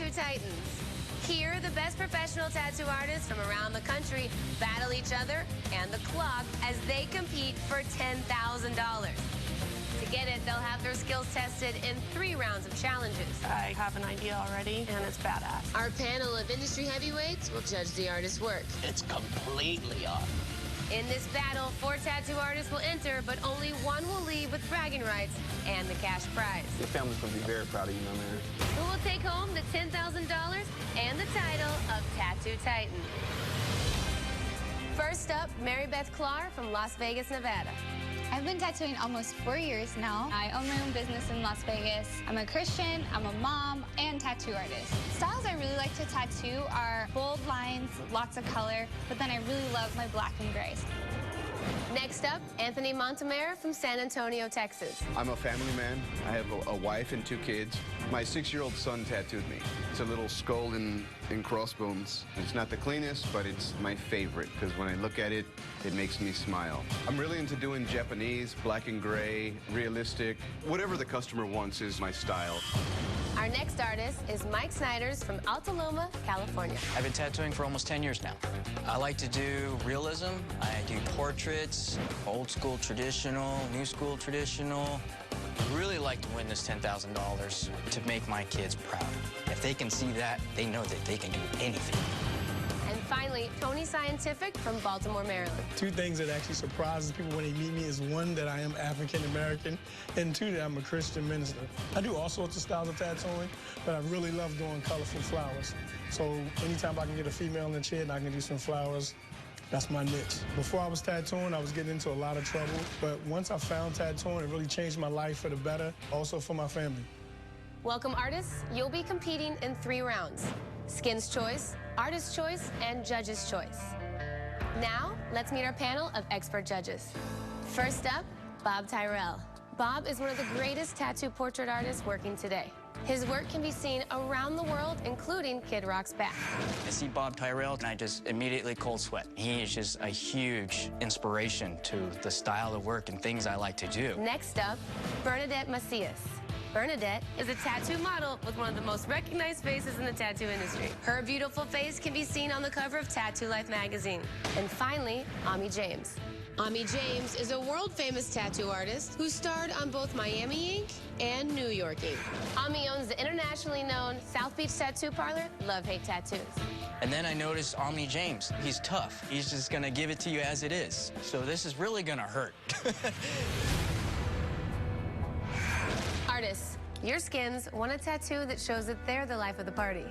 Tattoo Titans. Here, the best professional tattoo artists from around the country battle each other and the clock as they compete for $10,000. To get it, they'll have their skills tested in 3 rounds of challenges. I have an idea already, and it's badass. Our panel of industry heavyweights will judge the artist's work. It's completely off. In this battle, 4 tattoo artists will enter, but only 1 will leave with bragging rights and the cash prize. Your family's gonna be very proud of you, my man. Who will take home the $10,000 and the title of Tattoo Titan? First up, Mary Beth Clark from Las Vegas, Nevada. I've been tattooing almost 4 years now. I own my own business in Las Vegas. I'm a Christian, I'm a mom, and tattoo artist. Styles I really like to tattoo are bold lines, lots of color, but then I really love my black and grays. Next up, Anthony Montemare from San Antonio, Texas. I'm a family man. I have a wife and 2 kids. My 6-year-old son tattooed me. It's a little skull and crossbones. It's not the cleanest, but it's my favorite, because when I look at it, it makes me smile. I'm really into doing Japanese, black and gray, realistic. Whatever the customer wants is my style. Our next artist is Mike Snyders from Alta Loma, California. I've been tattooing for almost 10 years now. I like to do realism. I do portraits, old school traditional, new school traditional. I really like to win this $10,000 to make my kids proud. If they can see that, they know that they can do anything. And finally, Tony Scientific from Baltimore, Maryland. 2 things that actually surprises people when they meet me is 1, that I am African-American, and 2, that I'm a Christian minister. I do all sorts of styles of tattooing, but I really love doing colorful flowers. So anytime I can get a female in the chair and I can do some flowers, that's my niche. Before I was tattooing, I was getting into a lot of trouble, but once I found tattooing, it really changed my life for the better, also for my family. Welcome, artists. You'll be competing in 3 rounds. Skin's Choice, Artist's Choice, and Judge's Choice. Now, let's meet our panel of expert judges. First up, Bob Tyrell. Bob is one of the greatest tattoo portrait artists working today. His work can be seen around the world, including Kid Rock's back. I see Bob Tyrell, and I just immediately cold sweat. He is just a huge inspiration to the style of work and things I like to do. Next up, Bernadette Macias. Bernadette is a tattoo model with one of the most recognized faces in the tattoo industry. Her beautiful face can be seen on the cover of Tattoo Life magazine. And finally, Ami James. Ami James is a world-famous tattoo artist who starred on both Miami Ink and New York Ink. Ami owns the internationally known South Beach tattoo parlor, Love Hate Tattoos. And then I noticed Omni James. He's tough. He's just gonna give it to you as it is. So this is really gonna hurt. Artists, your skins want a tattoo that shows that they're the life of the party.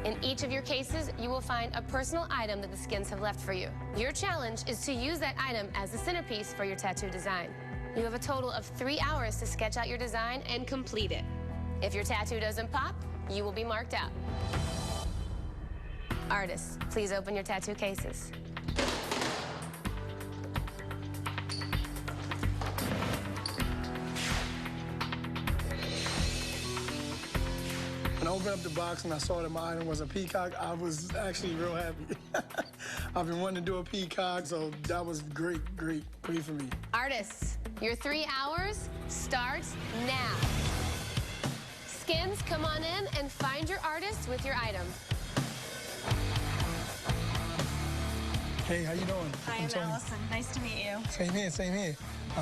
In each of your cases, you will find a personal item that the skins have left for you. Your challenge is to use that item as the centerpiece for your tattoo design. You have a total of 3 hours to sketch out your design and complete it. If your tattoo doesn't pop, you will be marked out. Artists, please open your tattoo cases. When I opened up the box and I saw that my item was a peacock, I was actually real happy. I've been wanting to do a peacock, so that was great for me. Artists, your 3 hours starts now. Skins, come on in and find your artist with your item. Hey, how you doing? Hi, I'm Allison. Nice to meet you. Same here, same here. I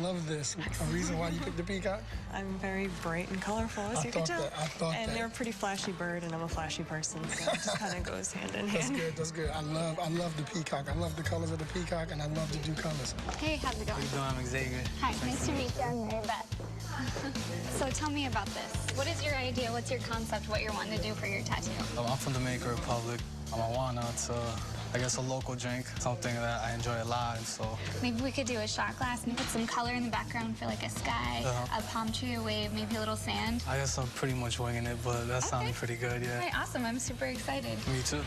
love this. A reason why you picked the peacock? I'm very bright and colorful, as you can tell. I thought and that. they're a pretty flashy bird, and I'm a flashy person, so it just kind of goes hand in hand. That's good. I love the peacock. I love the colors of the peacock, and I love to do colors. Hey, how's it going? How you doing? I'm Xavier. Hi, nice to meet you. I'm Mary Beth. So tell me about this. What is your idea? What's your concept? What you're wanting to do for your tattoo? I'm from Dominican Republic. I'm a Wana. It's I guess a local drink, something that I enjoy a lot, so. Maybe we could do a shot glass and put some color in the background for like a sky, a palm tree, a wave, maybe a little sand. I guess I'm pretty much winging it, but that sounded pretty good, yeah. Okay, awesome. I'm super excited. Me too.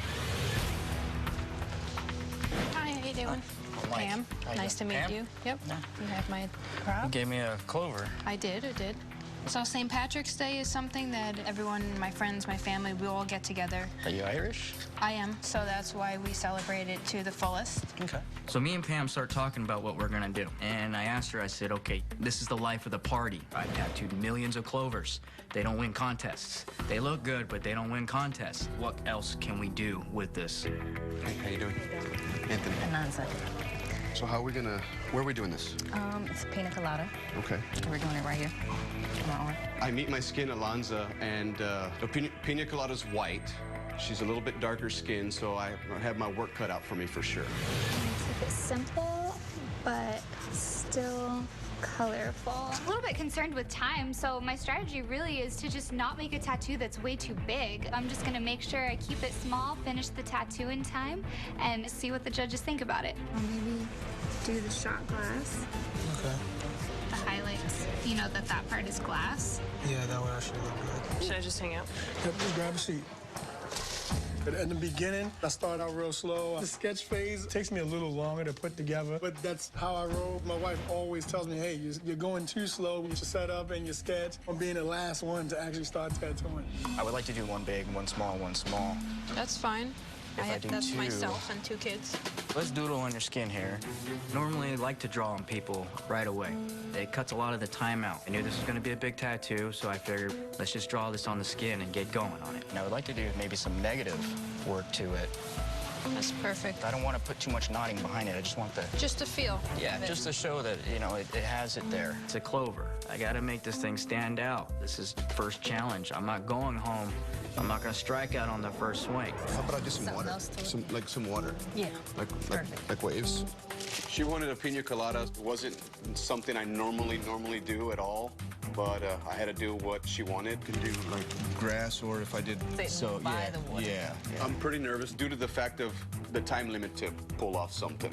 Hi, how you doing? Pam, nice to meet you. Yep. Yeah. You have my prop. You gave me a clover. I did. So St. Patrick's Day is something that everyone, my friends, my family, we all get together. Are you Irish? I am, so that's why we celebrate it to the fullest. Okay. So me and Pam start talking about what we're gonna do. And I asked her, I said, okay, this is the life of the party. I tattooed millions of clovers. They don't win contests. They look good, but they don't win contests. What else can we do with this? Hey, how you doing? Anthony. Ananza. So where are we doing this? It's pina colada. Okay. We're doing it right here on my arm. I meet my skin, Alonza, and the pina colada's white. She's a little bit darker skin, so I have my work cut out for me for sure. Keep it simple, but still colorful. I'm a little bit concerned with time, so my strategy really is to just not make a tattoo that's way too big. I'm just gonna make sure I keep it small, finish the tattoo in time, and see what the judges think about it. Or maybe do the shot glass. Okay. The highlights, you know that part is glass. Yeah, that would actually look good. Should I just hang out? Yep, just grab a seat. But in the beginning, I start out real slow. The sketch phase takes me a little longer to put together, but that's how I roll. My wife always tells me, hey, you're going too slow with your setup and your sketch. I'm being the last one to actually start tattooing. I would like to do one big, one small, one small. That's fine. That's two, myself and 2 kids. Let's doodle on your skin here. Normally, I like to draw on people right away. It cuts a lot of the time out. I knew this was going to be a big tattoo, so I figured let's just draw this on the skin and get going on it. And I would like to do maybe some negative work to it. That's perfect. I don't want to put too much knotting behind it. I just want the... Just a feel. Yeah, just to show that, you know, it has it there. It's a clover. I got to make this thing stand out. This is first challenge. I'm not going home. I'm not going to strike out on the first swing. How about I do some water? Some water? Yeah. Like waves? She wanted a pina colada. It wasn't something I normally do at all, but I had to do what she wanted. Could do like grass, or if I did So by the water. Yeah. I'm pretty nervous due to the fact of the time limit to pull off something.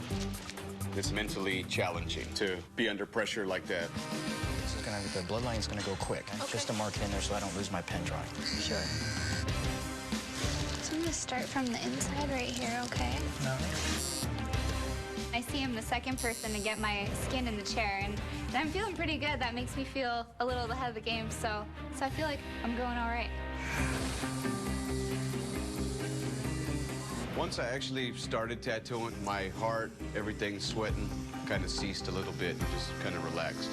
It's mentally challenging to be under pressure like that. The bloodline's gonna go quick. Okay. Just to mark it in there so I don't lose my pen drawing. Sure. So I'm gonna start from the inside right here, okay? No. I see I'm the second person to get my skin in the chair, and I'm feeling pretty good. That makes me feel a little ahead of the game, so I feel like I'm going all right. Once I actually started tattooing, my heart, everything sweating, kind of ceased a little bit and just kind of relaxed.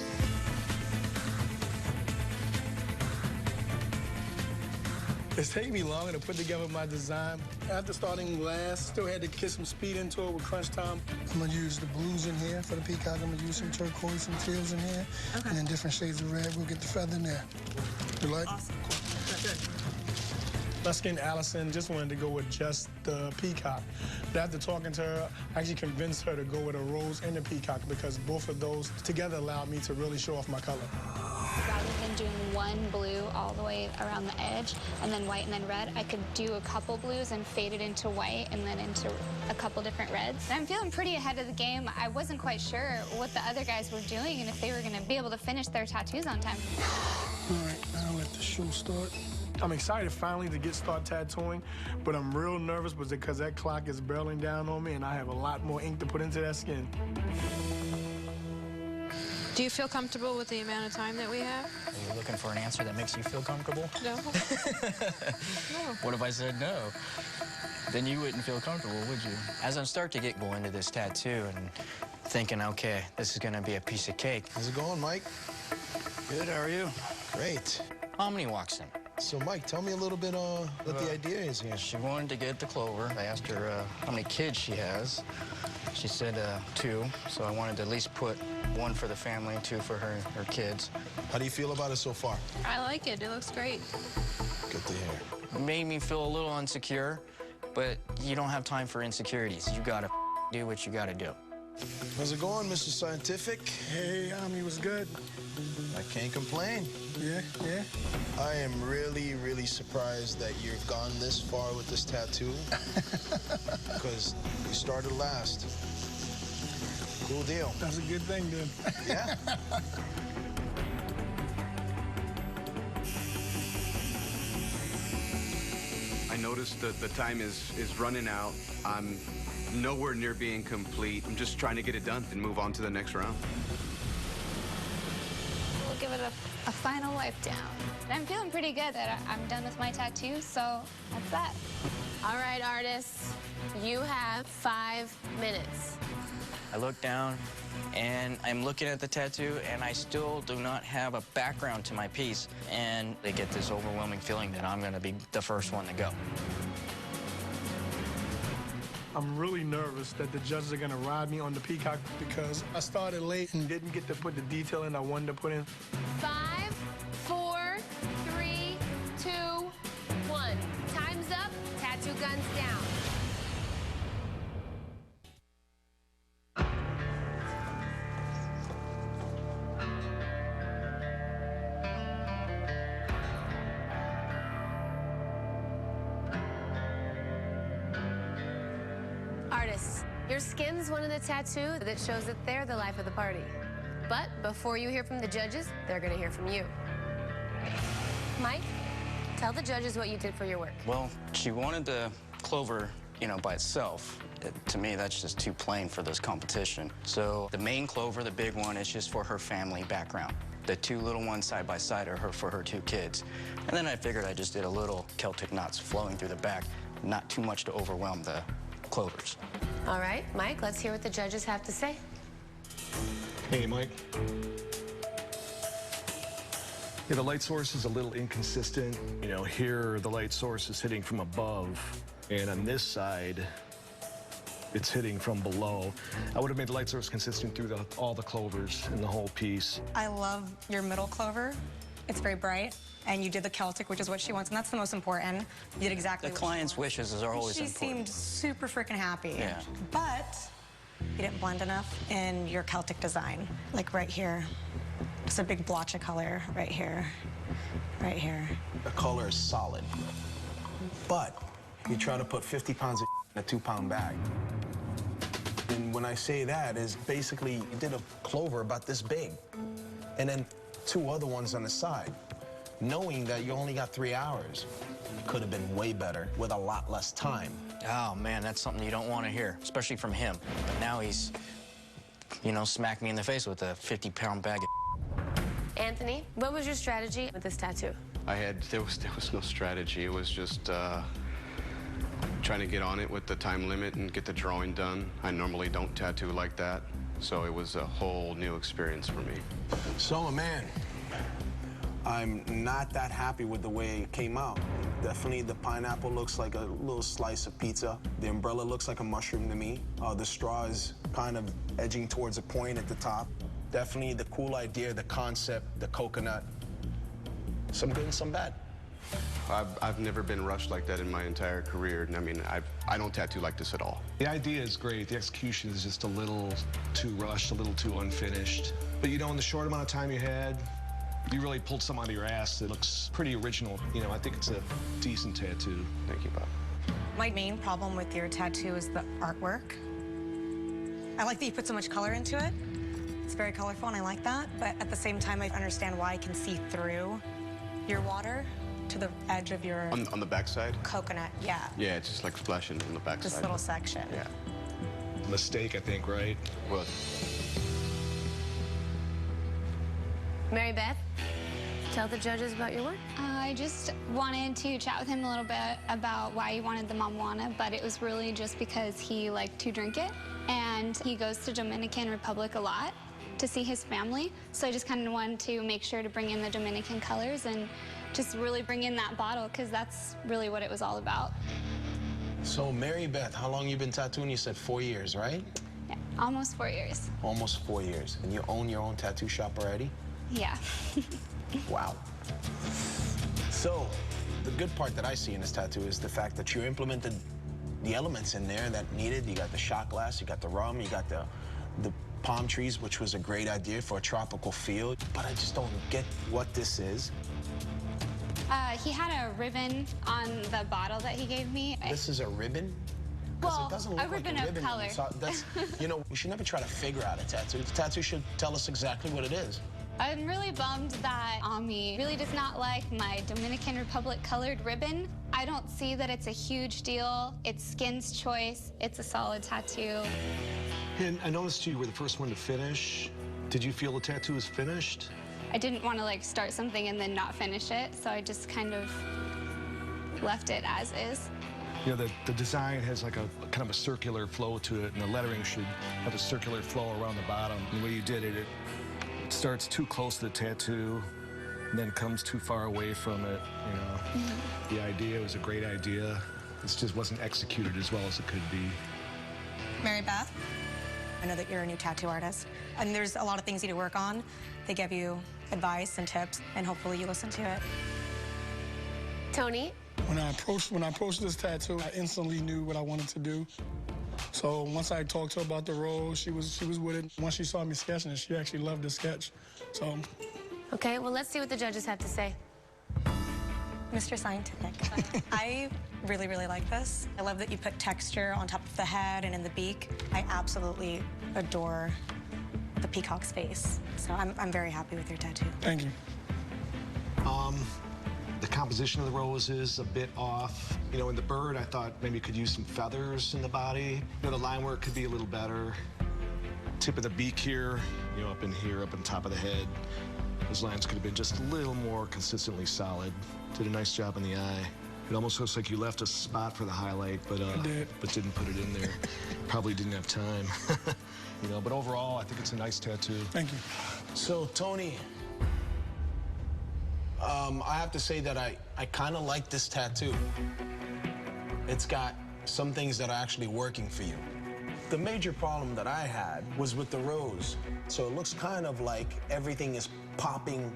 It's taking me longer to put together my design. After starting last, still had to get some speed into it with crunch time. I'm gonna use the blues in here for the peacock. I'm gonna use some turquoise, some teals in here, and then different shades of red. We'll get the feather in there. You like? Awesome. Cool. Good. My skin, Allison, just wanted to go with just the peacock. But after talking to her, I actually convinced her to go with a rose and a peacock because both of those together allowed me to really show off my color. Rather than doing one blue all the way around the edge and then white and then red, I could do a couple blues and fade it into white and then into a couple different reds. And I'm feeling pretty ahead of the game. I wasn't quite sure what the other guys were doing and if they were going to be able to finish their tattoos on time. All right, now let the show start. I'm excited finally to start tattooing, but I'm real nervous because that clock is barreling down on me and I have a lot more ink to put into that skin. Do you feel comfortable with the amount of time that we have? Are you looking for an answer that makes you feel comfortable? No. No. What if I said no? Then you wouldn't feel comfortable, would you? As I start to get going into this tattoo and thinking, okay, this is gonna be a piece of cake. How's it going, Mike? Good, how are you? Great. Omni walks in. So, Mike, tell me a little bit what the idea is here. She wanted to get the clover. I asked her how many kids she has. She said 2, so I wanted to at least put 1 for the family and 2 for her kids. How do you feel about it so far? I like it. It looks great. Good to hear. It made me feel a little insecure, but you don't have time for insecurities. You gotta do what you gotta do. How's it going, Mr. Scientific? Hey, Omni was good. I can't complain. Yeah. I am really, really surprised that you've gone this far with this tattoo. Because you started last. Cool deal. That's a good thing, then. Yeah. I noticed that the time is running out. I'm nowhere near being complete. I'm just trying to get it done and move on to the next round. give it a final wipe down. I'm feeling pretty good that I'm done with my tattoo, so that's that. All right, artists, you have 5 minutes. I look down, and I'm looking at the tattoo, and I still do not have a background to my piece, and I get this overwhelming feeling that I'm going to be the first one to go. I'm really nervous that the judges are gonna ride me on the peacock because I started late and didn't get to put the detail in I wanted to put in. 5, 4, 3, 2, 1. Time's up. Tattoo guns down. Artists, your skin's one of the tattoo that shows that they're the life of the party. But before you hear from the judges, they're gonna hear from you. Mike, tell the judges what you did for your work. Well, she wanted the clover, by itself. To me, that's just too plain for this competition. So the main clover, the big one, is just for her family background. The 2 little ones side by side are for her 2 kids. And then I figured I just did a little Celtic knots flowing through the back, not too much to overwhelm the clovers. All right, Mike, let's hear what the judges have to say. Hey, Mike. Yeah, the light source is a little inconsistent. Here the light source is hitting from above, and on this side, it's hitting from below. I would have made the light source consistent through all the clovers in the whole piece. I love your middle clover. It's very bright. And you did the Celtic, which is what she wants, and that's the most important. You did exactly what the client's wishes are always important. She seemed super freaking happy. Yeah. But you didn't blend enough in your Celtic design. Like right here. Just a big blotch of color right here. Right here. The color is solid. But you try to put 50 pounds of in a 2-pound bag. And when I say that is basically you did a clover about this big. And then 2 other ones on the side. Knowing that you only got 3 hours, it could have been way better with a lot less time. Oh, man, that's something you don't want to hear, especially from him. But now he's, smacked me in the face with a 50-pound bag of Anthony, what was your strategy with this tattoo? There was no strategy. It was just trying to get on it with the time limit and get the drawing done. I normally don't tattoo like that, so it was a whole new experience for me. So, man, I'm not that happy with the way it came out. Definitely the pineapple looks like a little slice of pizza. The umbrella looks like a mushroom to me. The straw is kind of edging towards a point at the top. Definitely the cool idea, the concept, the coconut. Some good and some bad. I've never been rushed like that in my entire career. I mean, I don't tattoo like this at all. The idea is great. The execution is just a little too rushed, a little too unfinished. But in the short amount of time you had, you really pulled something out of your ass. It looks pretty original. I think it's a decent tattoo. Thank you, Bob. My main problem with your tattoo is the artwork. I like that you put so much color into it. It's very colorful, and I like that. But at the same time, I understand why I can see through your water to the edge of your... On the backside? Coconut, yeah. Yeah, it's just like flashing on the backside. This little section. Yeah. Mistake, I think, right? What? Mary Beth, tell the judges about your work. I just wanted to chat with him a little bit about why he wanted the Mamwana, but it was really just because he liked to drink it, and he goes to Dominican Republic a lot to see his family. So I just kind of wanted to make sure to bring in the Dominican colors and just really bring in that bottle, because that's really what it was all about. So, Mary Beth, how long you been tattooing? You said 4 years, right? Yeah, almost 4 years. Almost 4 years. And you own your own tattoo shop already? Yeah. Wow. So, the good part that I see in this tattoo is the fact that you implemented the elements in there that needed. You got the shot glass, you got the rum, you got the palm trees, which was a great idea for a tropical feel. But I just don't get what this is. He had a ribbon on the bottle that he gave me. This is a ribbon? Well, it doesn't look a ribbon like a of ribbon. color. So that's, we should never try to figure out a tattoo. The tattoo should tell us exactly what it is. I'm really bummed that Ami really does not like my Dominican Republic colored ribbon. I don't see that it's a huge deal. It's skin's choice. It's a solid tattoo. And I noticed you were the first one to finish. Did you feel the tattoo was finished? I didn't want to like start something and then not finish it, so I just kind of left it as is. You know, the design has like a kind of a circular flow to it, and the lettering should have a circular flow around the bottom. And the way you did it, it starts too close to the tattoo, and then comes too far away from it, you know. The idea was a great idea. It just wasn't executed as well as it could be. Mary Beth, I know that you're a new tattoo artist, and there's a lot of things you need to work on. They give you advice and tips, and hopefully you listen to it. Tony? When I approached this tattoo, I instantly knew what I wanted to do. So once I talked to her about the role, she was with it. Once she saw me sketching it, she actually loved the sketch. So. Okay, well, let's see what the judges have to say. Mr. Scientific, I really, really like this. I love that you put texture on top of the head and in the beak. I absolutely adore the peacock's face. So I'm very happy with your tattoo. Thank you. The composition of the rose is a bit off. You know, in the bird, I thought maybe you could use some feathers in the body. You know, the line work could be a little better. Tip of the beak here, you know, up in here, up on top of the head. Those lines could have been just a little more consistently solid. Did a nice job in the eye. It almost looks like you left a spot for the highlight, but didn't put it in there. Probably didn't have time. You know, but overall, I think it's a nice tattoo. Thank you. So, Tony, I have to say that I kind of like this tattoo. It's got some things that are actually working for you. The major problem that I had was with the rose. So it looks kind of like everything is popping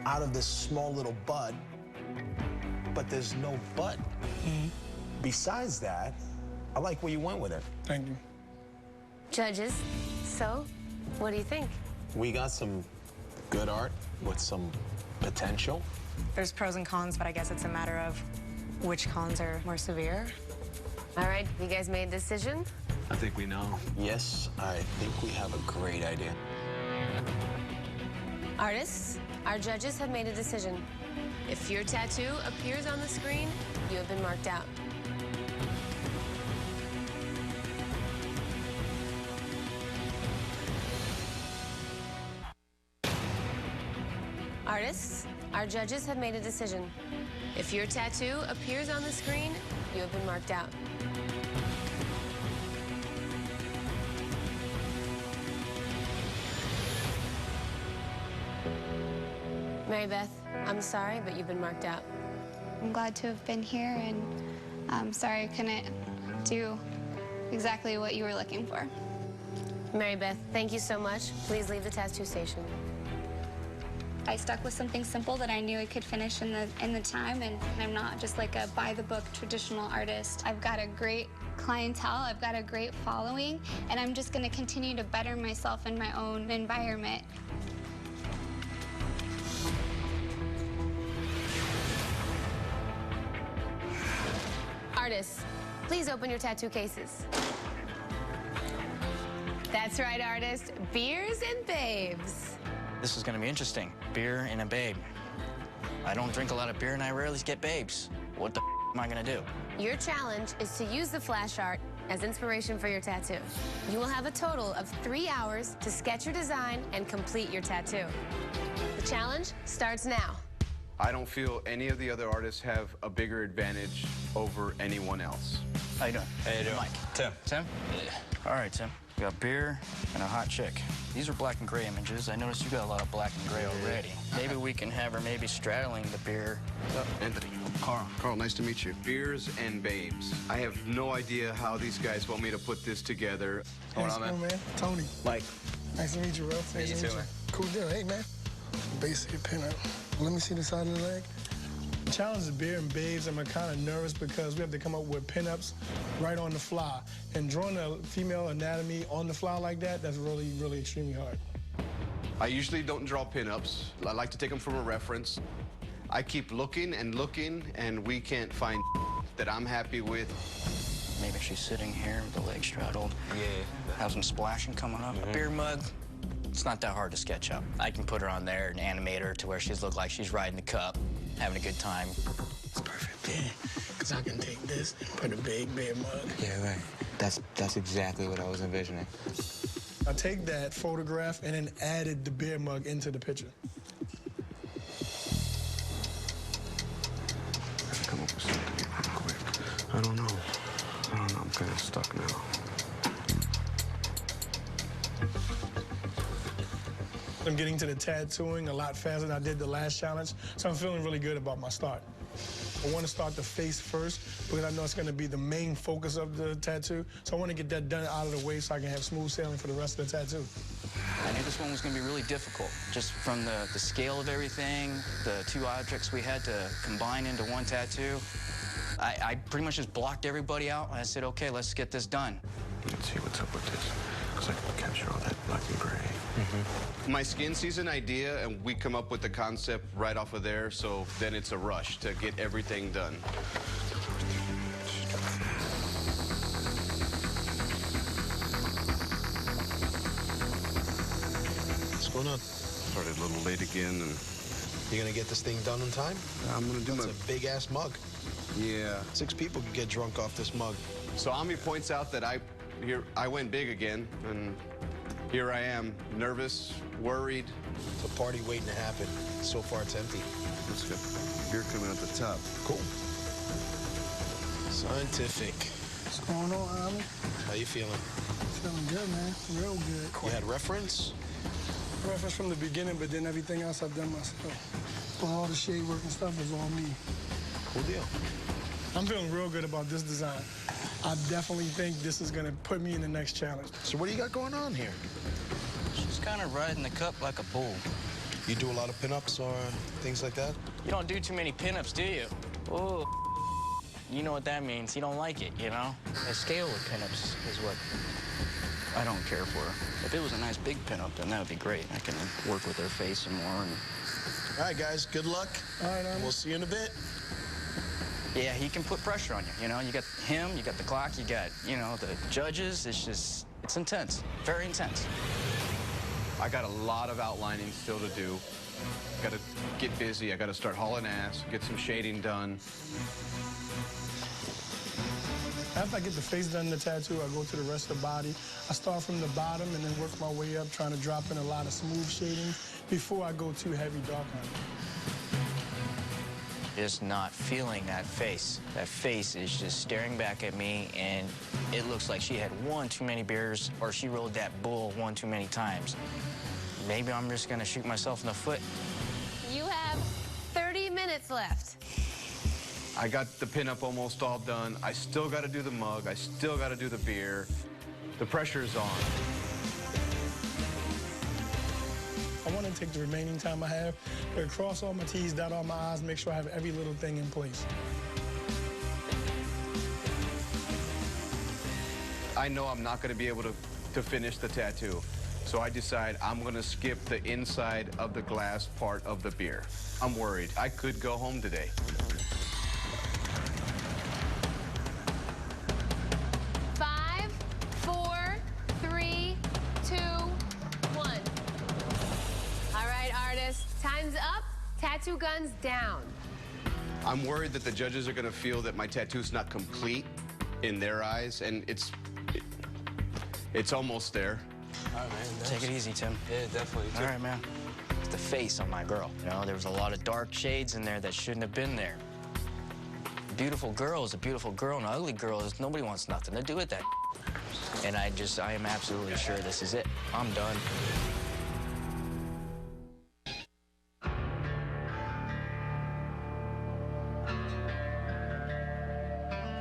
out of this small little bud, but there's no bud. Besides that, I like where you went with it. Thank you. Judges, so what do you think? We got some good art with some potential. There's pros and cons, but I guess it's a matter of which cons are more severe. All right, you guys made a decision? I think we know. Yes, I think we have a great idea. Artists, our judges have made a decision. If your tattoo appears on the screen, you have been marked out. Artists, our judges have made a decision. If your tattoo appears on the screen, you have been marked out. Mary Beth, I'm sorry, but you've been marked out. I'm glad to have been here, and I'm sorry I couldn't do exactly what you were looking for. Mary Beth, thank you so much. Please leave the tattoo station. I stuck with something simple that I knew I could finish in the time, and I'm not just like a by-the-book traditional artist. I've got a great clientele, I've got a great following, and I'm just gonna continue to better myself in my own environment. Artists, please open your tattoo cases. That's right, artists, beers and babes. This is gonna be interesting. Beer and a babe. I don't drink a lot of beer and I rarely get babes. What the am I gonna do? Your challenge is to use the flash art as inspiration for your tattoo. You will have a total of 3 hours to sketch your design and complete your tattoo. The challenge starts now. I don't feel any of the other artists have a bigger advantage over anyone else. How you doing? How you doing? Mike. Tim. Tim? Yeah. All right, Tim. We got beer and a hot chick. These are black and gray images. I noticed you got a lot of black and gray already. Maybe we can have her maybe straddling the beer. Anthony. Carl, nice to meet you. Beers and babes. I have no idea how these guys want me to put this together. What's going on, man? Tony. Mike. Nice to meet you, bro. Nice to meet you, man. Cool deal. Hey, man. Basic pinup. Let me see the side of the leg. The challenge is beer and babes. I'm kind of nervous because we have to come up with pinups right on the fly. And drawing a female anatomy on the fly like that, that's really, really extremely hard. I usually don't draw pinups. I like to take them from a reference. I keep looking, and we can't find that I'm happy with. Maybe she's sitting here with the legs straddled. Yeah. Have some splashing coming up. A beer mug. It's not that hard to sketch up. I can put her on there and animate her to where she's look like she's riding the cup, having a good time. It's perfect, yeah. Because I can take this and put a big beer mug. Yeah, right. That's exactly what I was envisioning. I take that photograph and then added the beer mug into the picture. Come up with something pretty quick. I don't know. I'm kind of stuck now. I'm getting to the tattooing a lot faster than I did the last challenge, so I'm feeling really good about my start. I want to start the face first because I know it's going to be the main focus of the tattoo, so I want to get that done out of the way so I can have smooth sailing for the rest of the tattoo. I knew this one was going to be really difficult, just from the scale of everything, the two objects we had to combine into one tattoo. I pretty much just blocked everybody out, and I said, okay, let's get this done. Let's see what's up with this, because I can capture all that black and gray. My skin sees an idea, and we come up with the concept right off of there, so then it's a rush to get everything done. What's going on? Started a little late again, and... You gonna get this thing done in time? I'm gonna do That's a big-ass mug. Yeah. 6 people could get drunk off this mug. So Ami points out that I went big again, and here I am, nervous, worried. It's a party waiting to happen. So far, it's empty. Let's go. Beer coming at the top. Cool. Scientific. What's going on, Ami? How you feeling? Feeling good, man. Real good. You had reference? Reference from the beginning, but then everything else I've done myself. So all the shade work and stuff is all me. Cool deal. I'm feeling real good about this design. I definitely think this is gonna put me in the next challenge. So what do you got going on here? She's kind of riding the cup like a bull. You do a lot of pinups or things like that? You don't do too many pinups, do you? Oh, you know what that means. You don't like it, you know? The scale with pinups is what I don't care for. If it was a nice big pinup, then that would be great. I can work with her face some more. And... All right, guys, good luck. All right, we'll see you in a bit. Yeah, he can put pressure on you, you know? You got him, you got the clock, you got, you know, the judges. It's just, it's intense, very intense. I got a lot of outlining still to do. Got to get busy. I got to start hauling ass, get some shading done. After I get the face done in the tattoo, I go to the rest of the body. I start from the bottom and then work my way up, trying to drop in a lot of smooth shading before I go too heavy dark on it. Just not feeling that face. That face is just staring back at me, and it looks like she had one too many beers or she rode that bull one too many times. Maybe I'm just gonna shoot myself in the foot. You have 30 minutes left. I got the pinup almost all done. I still got to do the mug. I still got to do the beer. The pressure is on. I want to take the remaining time I have to cross all my T's, dot all my I's, make sure I have every little thing in place. I know I'm not going to be able to finish the tattoo. So I decide I'm going to skip the inside of the glass part of the beer. I'm worried. I could go home today. Time's up. Tattoo guns down. I'm worried that the judges are going to feel that my tattoo's not complete in their eyes, and it's almost there. All right, man. Take it easy, Tim. Yeah, definitely. All right, man. It's the face on my girl. You know, there was a lot of dark shades in there that shouldn't have been there. A beautiful girl is a beautiful girl, and an ugly girl is nobody wants nothing to do with that. And I am absolutely sure this is it. I'm done.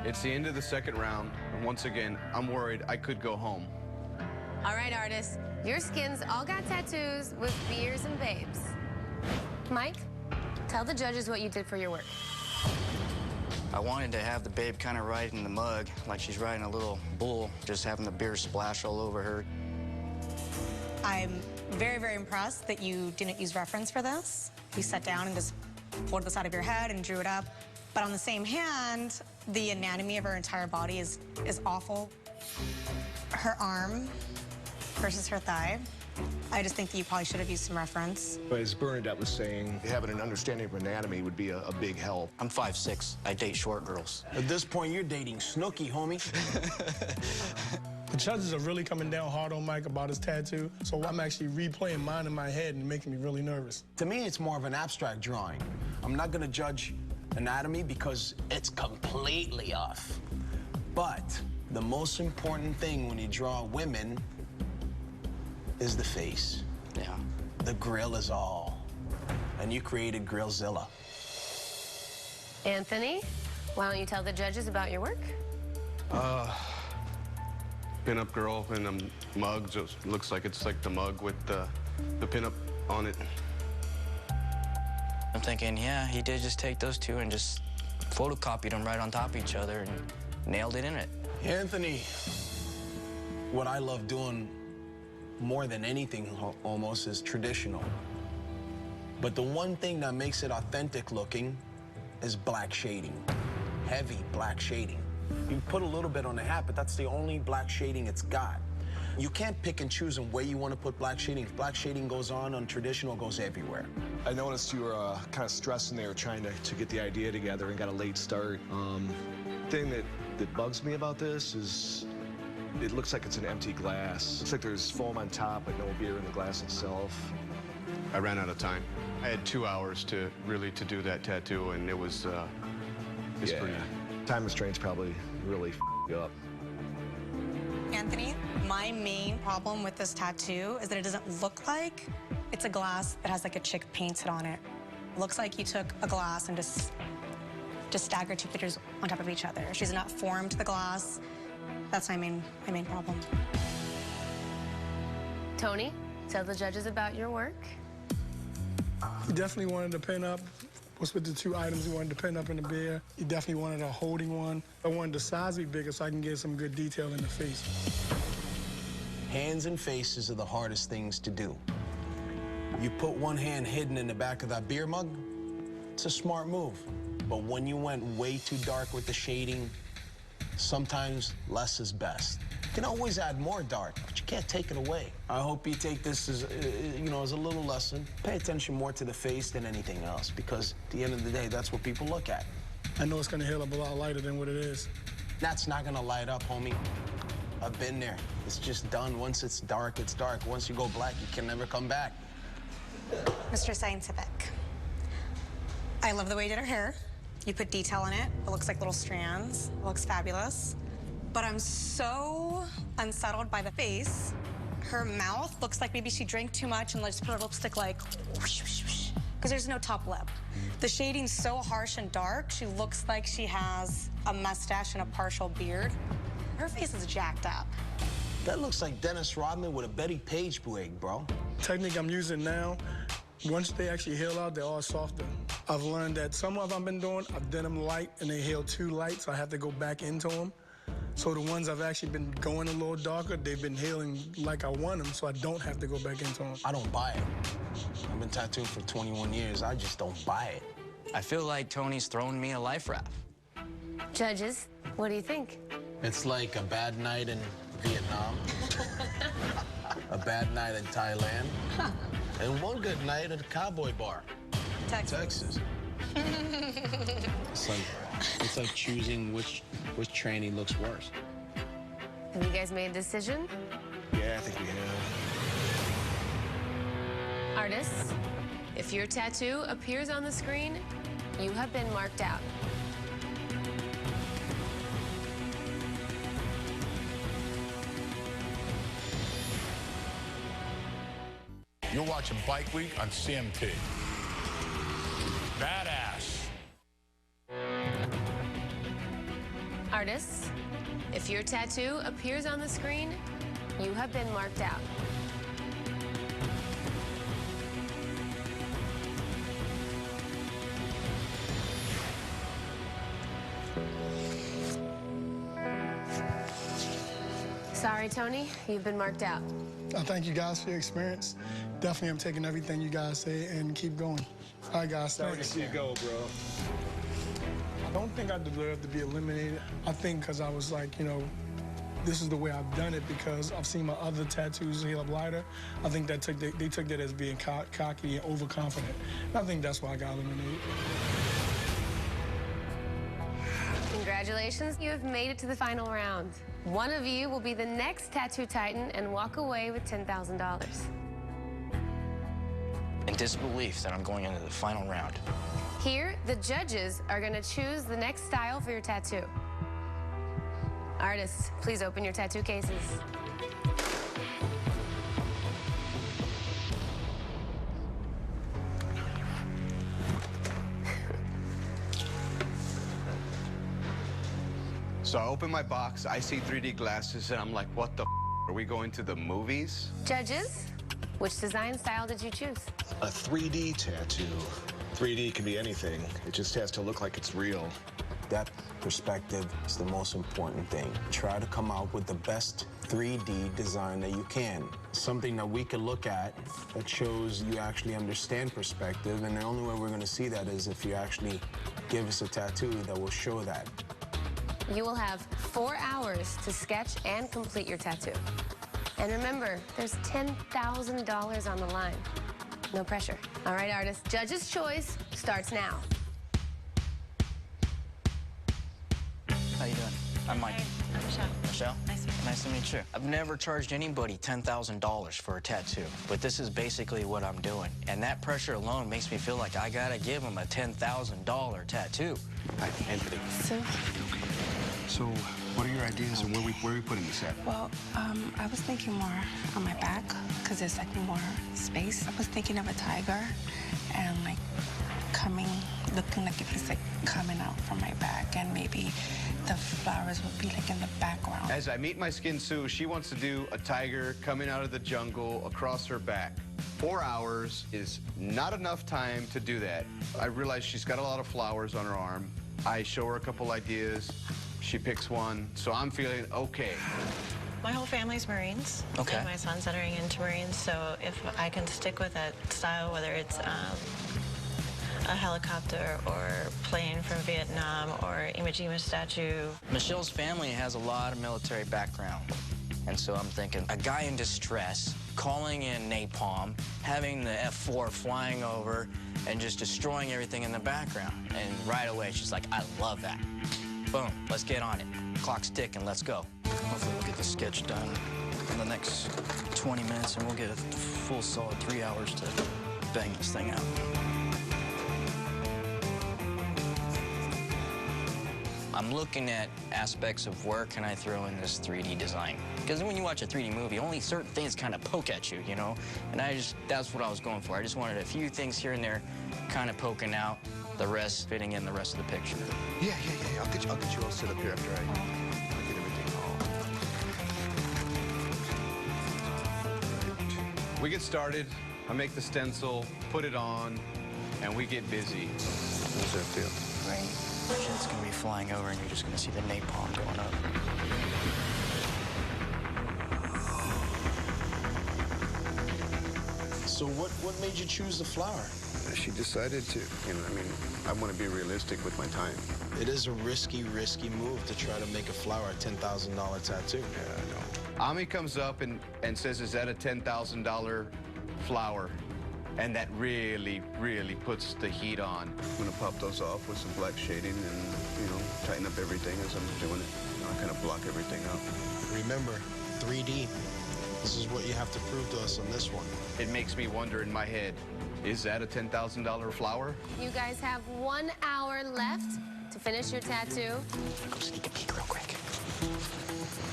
It's the end of the second round, and once again, I'm worried I could go home. All right, artists, your skins all got tattoos with beers and babes. Mike, tell the judges what you did for your work. I wanted to have the babe kind of riding the mug, like she's riding a little bull, just having the beer splash all over her. I'm very, very impressed that you didn't use reference for this. You sat down and just pulled this out of your head and drew it up. But on the same hand, the anatomy of her entire body is awful. Her arm versus her thigh. I just think that you probably should have used some reference. But as Bernadette was saying, having an understanding of anatomy would be a big help. I'm 5'6". I date short girls. At this point, you're dating Snooki, homie. The judges are really coming down hard on Mike about his tattoo, so I'm actually replaying mine in my head and making me really nervous. To me, it's more of an abstract drawing. I'm not gonna judge anatomy because it's completely off. But the most important thing when you draw women is the face. Yeah. The grill is all. And you created Grillzilla. Anthony, why don't you tell the judges about your work? Pin-up girl in a mug, just looks like it's like the mug with the pin-up on it. I'm thinking, yeah, he did just take those two and just photocopied them right on top of each other and nailed it in it. Anthony, what I love doing more than anything almost is traditional. But the one thing that makes it authentic looking is black shading, heavy black shading. You put a little bit on the hat, but that's the only black shading it's got. You can't pick and choose on where you want to put black shading. If black shading goes on traditional, it goes everywhere. I noticed you were kind of stressing there, trying to get the idea together and got a late start. Thing that bugs me about this is it looks like it's an empty glass. Looks like there's foam on top, but no beer in the glass itself. I ran out of time. I had 2 hours to do that tattoo, and it was it's pretty. Time restraint's probably really you up. Anthony, my main problem with this tattoo is that it doesn't look like it's a glass that has like a chick painted on it. It looks like you took a glass and just staggered two pictures on top of each other. She's not formed the glass. That's my main problem. Tony, tell the judges about your work. He definitely wanted to pin up. What's with the two items he wanted to pin up in the bear? He definitely wanted a holding one. I wanted the size to be bigger so I can get some good detail in the face. Hands and faces are the hardest things to do. You put one hand hidden in the back of that beer mug, it's a smart move. But when you went way too dark with the shading, sometimes less is best. You can always add more dark, but you can't take it away. I hope you take this as, as a little lesson. Pay attention more to the face than anything else, because at the end of the day, that's what people look at. I know it's gonna heal up a lot lighter than what it is. That's not gonna light up, homie. I've been there. It's just done. Once it's dark, it's dark. Once you go black, you can never come back. Mr. Scientific, I love the way you did her hair. You put detail in it. It looks like little strands. It looks fabulous. But I'm so unsettled by the face. Her mouth looks like maybe she drank too much and just put her lipstick like whoosh, whoosh, whoosh, because there's no top lip. The shading's so harsh and dark, she looks like she has a mustache and a partial beard. Her face is jacked up. That looks like Dennis Rodman with a Betty Page wig, bro. Technique I'm using now, once they actually heal out, they're all softer. I've learned that some of them I've been doing, I've done them light and they heal too light, so I have to go back into them. So the ones I've actually been going a little darker, they've been healing like I want them, so I don't have to go back into them. I don't buy it. I've been tattooing for 21 years. I just don't buy it. I feel like Tony's throwing me a life raft. Judges, what do you think? It's like a bad night in Vietnam, a bad night in Thailand, and one good night at a cowboy bar. Texas. It's like choosing which tranny looks worse. Have you guys made a decision? Yeah, I think we have. Artists, if your tattoo appears on the screen, you have been marked out. You're watching Bike Week on CMT. Badass. Artists, if your tattoo appears on the screen, you have been marked out. Sorry, Tony, you've been marked out. I thank you guys for your experience. Definitely I'm taking everything you guys say and keep going. All right, guys. Sorry to see you go, bro. I don't think I deserve to be eliminated. I think because I was like, this is the way I've done it because I've seen my other tattoos heal up lighter. I think that they took that as being cocky and overconfident. And I think that's why I got eliminated. Congratulations. Congratulations, you have made it to the final round. One of you will be the next tattoo titan and walk away with $10,000. In disbelief that I'm going into the final round. Here, the judges are going to choose the next style for your tattoo. Artists, please open your tattoo cases. So I open my box, I see 3D glasses, and I'm like, what the are we going to the movies? Judges, which design style did you choose? A 3D tattoo. 3D can be anything. It just has to look like it's real. Depth, perspective is the most important thing. Try to come out with the best 3D design that you can. Something that we can look at that shows you actually understand perspective, and the only way we're going to see that is if you actually give us a tattoo that will show that. You will have 4 hours to sketch and complete your tattoo. And remember, there's $10,000 on the line. No pressure. All right, artists, judge's choice starts now. How you doing? I'm Mike. I'm Michelle. Michelle? Nice to meet you. I've never charged anybody $10,000 for a tattoo, but this is basically what I'm doing. And that pressure alone makes me feel like I gotta give them a $10,000 tattoo. Hi, Anthony. So, what are your ideas and where are we putting this at? Well, I was thinking more on my back because there's like more space. I was thinking of a tiger and like looking like if it's like coming out from my back, and maybe the flowers would be like in the background. As I meet my skin Sue, she wants to do a tiger coming out of the jungle across her back. 4 hours is not enough time to do that. I realize she's got a lot of flowers on her arm. I show her a couple ideas. She picks one, so I'm feeling okay. My whole family's Marines. Okay. And my son's entering into Marines, so if I can stick with that style, whether it's a helicopter or plane from Vietnam or Iwo Jima statue. Michelle's family has a lot of military background. And so I'm thinking, a guy in distress, calling in napalm, having the F4 flying over, and just destroying everything in the background. And right away, she's like, I love that. Boom, let's get on it. Clock's ticking, let's go. Hopefully we'll get the sketch done in the next 20 minutes, and we'll get a full solid 3 hours to bang this thing out. I'm looking at aspects of where can I throw in this 3D design. Because when you watch a 3D movie, only certain things kind of poke at you, you know? And that's what I was going for. I just wanted a few things here and there kind of poking out, the rest fitting in the rest of the picture. Yeah. I'll get you all set up here after I get everything all. We get started. I make the stencil, put it on, and we get busy. How does that feel? Right. Shit's gonna be flying over, and you're just gonna see the napalm going up. So what made you choose the flower? She decided to. You know, I mean, I want to be realistic with my time. It is a risky move to try to make a flower a $10,000 tattoo. Yeah, I know. Ami comes up and says, is that a $10,000 flower? And that really puts the heat on. I'm gonna pop those off with some black shading and, you know, tighten up everything as I'm doing it. You know, I kind of block everything out. Remember, 3D. This is what you have to prove to us on this one. It makes me wonder in my head, is that a $10,000 flower? You guys have 1 hour left to finish your tattoo. Go sneak a peek real quick.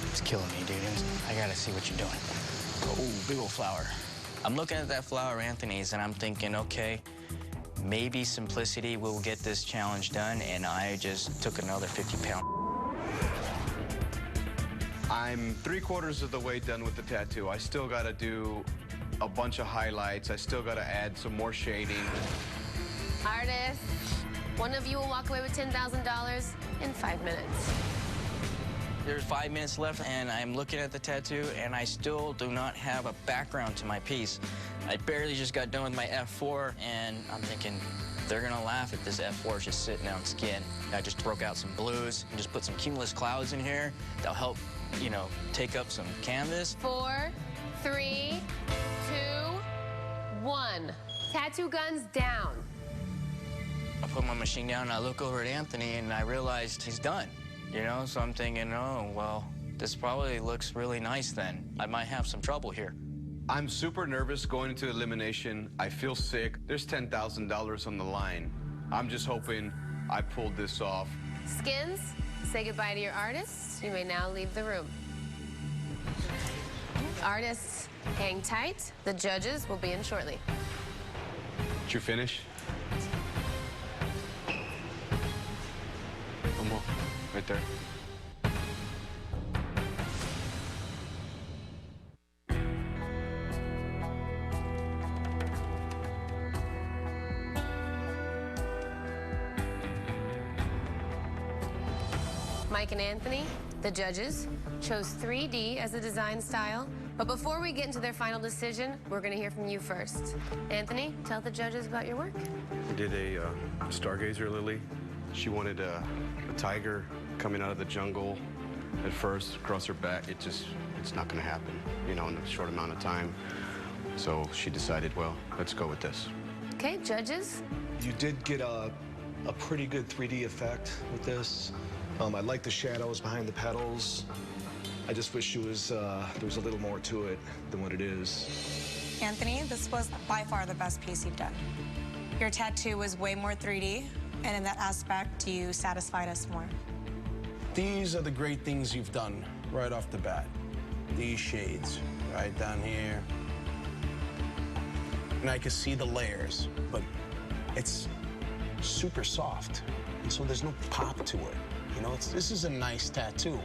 It's killing me, dude. I gotta see what you're doing. Oh, big old flower. I'm looking at that flower, Anthony's, and I'm thinking, okay, maybe simplicity will get this challenge done, and I just took another 50-pound. I'm 3/4 of the way done with the tattoo. I still gotta do a bunch of highlights. I still gotta add some more shading. Artists, one of you will walk away with $10,000 in 5 minutes. There's 5 minutes left, and I'm looking at the tattoo, and I still do not have a background to my piece. I barely just got done with my F4, and I'm thinking, they're gonna laugh if this F4 is just sitting on skin. I just broke out some blues and just put some cumulus clouds in here. They'll help, you know, take up some canvas. 4, 3, 2, 1. Tattoo guns down. I put my machine down, and I look over at Anthony, and I realized he's done. you know? So I'm thinking, oh, well, this probably looks really nice then. I might have some trouble here. I'm super nervous going into elimination. I feel sick. There's $10,000 on the line. I'm just hoping I pulled this off. Skins, say goodbye to your artists. You may now leave the room. Artists, hang tight. The judges will be in shortly. Did you finish? One more, right there. Mike and Anthony, the judges, chose 3D as a design style. But before we get into their final decision, we're going to hear from you first. Anthony, tell the judges about your work. We did a stargazer lily. She wanted a tiger coming out of the jungle at first across her back. It's not going to happen, you know, in a short amount of time. So she decided, well, let's go with this. Okay, judges. You did get a pretty good 3D effect with this. I like the shadows behind the petals. I just wish there was a little more to it than what it is. Anthony, this was by far the best piece you've done. Your tattoo was way more 3D, and in that aspect, you satisfied us more. These are the great things you've done right off the bat. These shades right down here. And I can see the layers, but it's super soft, and so there's no pop to it. You know, this is a nice tattoo,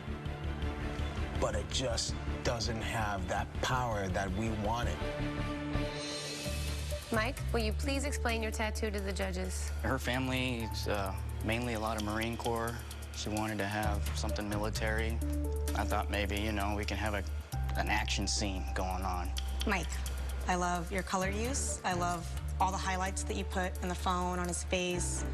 but it just doesn't have that power that we wanted. Mike, will you please explain your tattoo to the judges? Her family is mainly a lot of Marine Corps. She wanted to have something military. I thought maybe, you know, we can have an action scene going on. Mike, I love your color use. I love all the highlights that you put in the phone, on his face.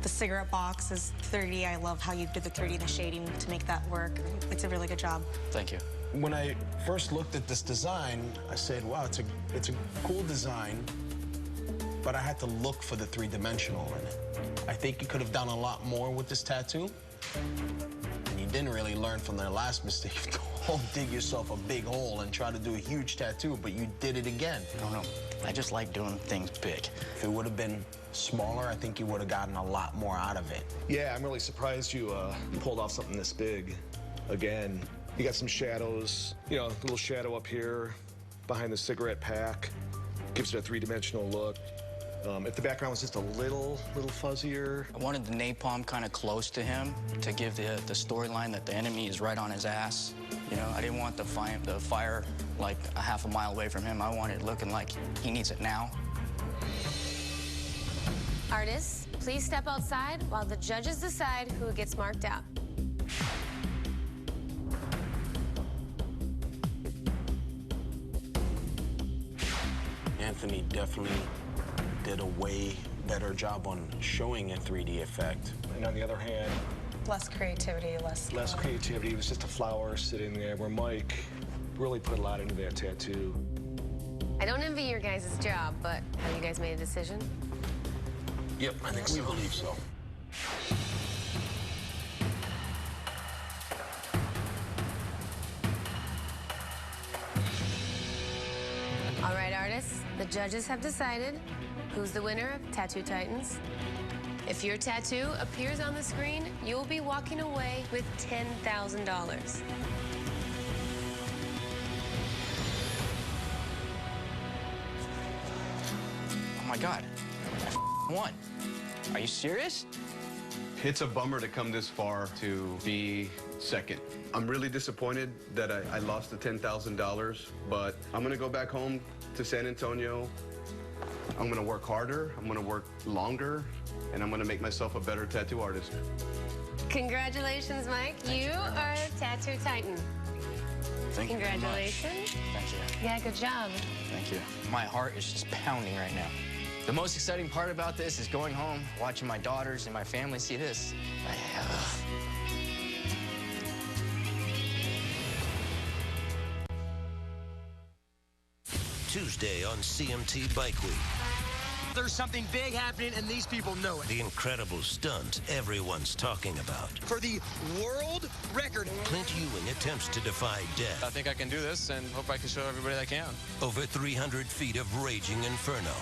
The cigarette box is 3D. I love how you did the 3D, the shading to make that work. It's a really good job. Thank you. When I first looked at this design, I said, wow, it's a cool design, but I had to look for the three-dimensional in it. I think you could have done a lot more with this tattoo, and you didn't really learn from their last mistake. Don't dig yourself a big hole and try to do a huge tattoo, but you did it again. I don't know. I just like doing things big. If it would have been smaller, I think you would have gotten a lot more out of it. Yeah, I'm really surprised you pulled off something this big. Again, you got some shadows, you know, a little shadow up here behind the cigarette pack. Gives it a three-dimensional look. If the background was just a little fuzzier. I wanted the napalm kind of close to him to give the storyline that the enemy is right on his ass. You know, I didn't want the fire like a half a mile away from him. I wanted it looking like he needs it now. Artists, please step outside while the judges decide who gets marked out. Anthony definitely did a way better job on showing a 3D effect. And on the other hand, Less creativity, less creativity. It was just a flower sitting there, where Mike really put a lot into that tattoo. I don't envy your guys' job, but have you guys made a decision? Yep, I think so. We believe so. All right, artists, the judges have decided who's the winner of Tattoo Titans. If your tattoo appears on the screen, you'll be walking away with $10,000. Oh my God, I won. Are you serious? It's a bummer to come this far to be second. I'm really disappointed that I lost the $10,000, but I'm gonna go back home to San Antonio. I'm gonna work harder, I'm gonna work longer, and I'm gonna make myself a better tattoo artist. Congratulations, Mike. You are a Tattoo Titan. Thank you very much. Congratulations. Thank you. Yeah, good job. Thank you. My heart is just pounding right now. The most exciting part about this is going home, watching my daughters and my family see this. Tuesday on CMT Bike Week. There's something big happening, and these people know it. The incredible stunt everyone's talking about. For the world record. Clint Ewing attempts to defy death. I think I can do this, and hope I can show everybody that I can. Over 300 feet of raging inferno.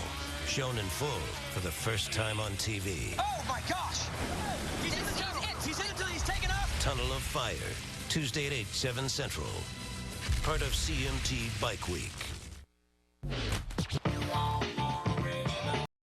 Shown in full for the first time on TV. Oh, my gosh! He's in the tunnel. He's in until he's taken off. Tunnel of Fire. Tuesday at 8, 7 Central. Part of CMT Bike Week.